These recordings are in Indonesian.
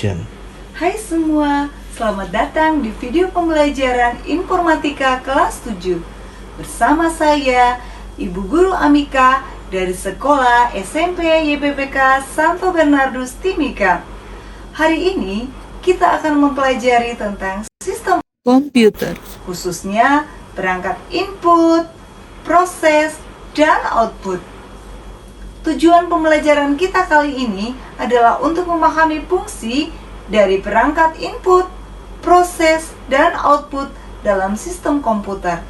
Action. Hai semua, selamat datang di video pembelajaran Informatika kelas 7 bersama saya, Ibu Guru Amika dari Sekolah SMP YPPK Santo Bernardus Timika. Hari ini kita akan mempelajari tentang sistem komputer, khususnya perangkat input, proses, dan output. Tujuan pembelajaran kita kali ini adalah untuk memahami fungsi dari perangkat input, proses, dan output dalam sistem komputer,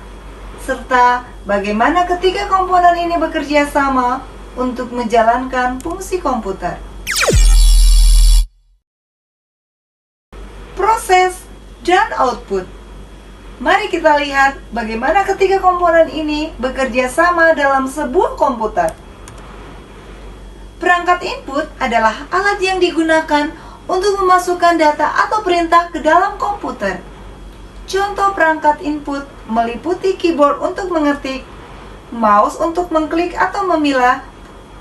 serta bagaimana ketiga komponen ini bekerja sama untuk menjalankan fungsi komputer. Proses dan output. Mari kita lihat bagaimana ketiga komponen ini bekerja sama dalam sebuah komputer. Perangkat input adalah alat yang digunakan untuk memasukkan data atau perintah ke dalam komputer. Contoh perangkat input meliputi keyboard untuk mengetik, mouse untuk mengklik atau memilah,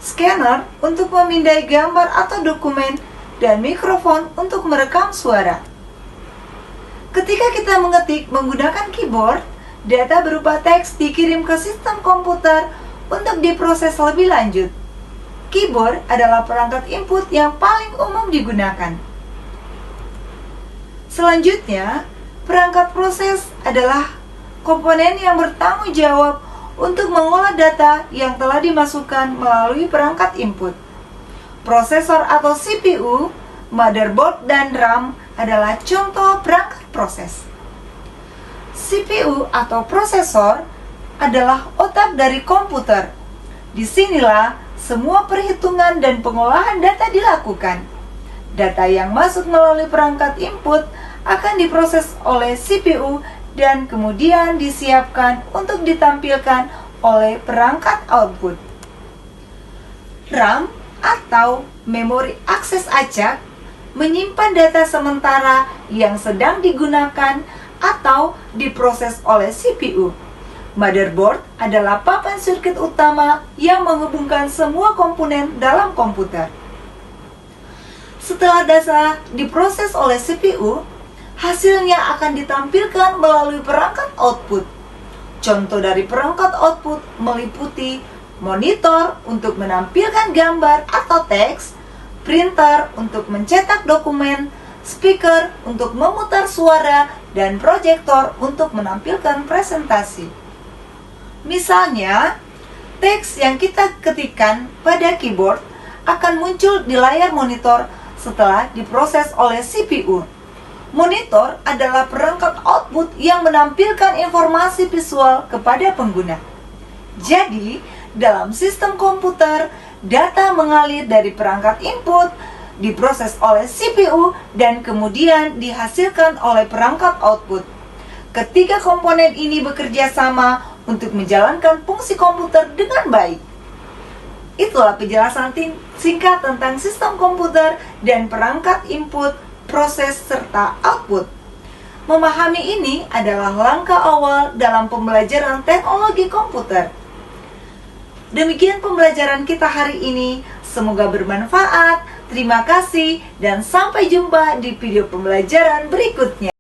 scanner untuk memindai gambar atau dokumen, dan mikrofon untuk merekam suara. Ketika kita mengetik menggunakan keyboard, data berupa teks dikirim ke sistem komputer untuk diproses lebih lanjut. Keyboard adalah perangkat input yang paling umum digunakan. Selanjutnya, perangkat proses adalah komponen yang bertanggung jawab untuk mengolah data yang telah dimasukkan melalui perangkat input. Prosesor atau CPU, motherboard, dan RAM adalah contoh perangkat proses. CPU atau prosesor adalah otak dari komputer. Disinilah semua perhitungan dan pengolahan data dilakukan. Data yang masuk melalui perangkat input akan diproses oleh CPU dan kemudian disiapkan untuk ditampilkan oleh perangkat output. RAM atau memori akses acak menyimpan data sementara yang sedang digunakan atau diproses oleh CPU. Motherboard adalah papan sirkuit utama yang menghubungkan semua komponen dalam komputer. Setelah data diproses oleh CPU, hasilnya akan ditampilkan melalui perangkat output. Contoh dari perangkat output meliputi monitor untuk menampilkan gambar atau teks, printer untuk mencetak dokumen, speaker untuk memutar suara, dan proyektor untuk menampilkan presentasi. Misalnya, teks yang kita ketikkan pada keyboard akan muncul di layar monitor setelah diproses oleh CPU. Monitor adalah perangkat output yang menampilkan informasi visual kepada pengguna. Jadi, dalam sistem komputer, data mengalir dari perangkat input, diproses oleh CPU, dan kemudian dihasilkan oleh perangkat output. Ketiga komponen ini bekerja sama untuk menjalankan fungsi komputer dengan baik. Itulah penjelasan singkat tentang sistem komputer dan perangkat input, proses, serta output. Memahami ini adalah langkah awal dalam pembelajaran teknologi komputer. Demikian pembelajaran kita hari ini. Semoga bermanfaat. Terima kasih dan sampai jumpa di video pembelajaran berikutnya.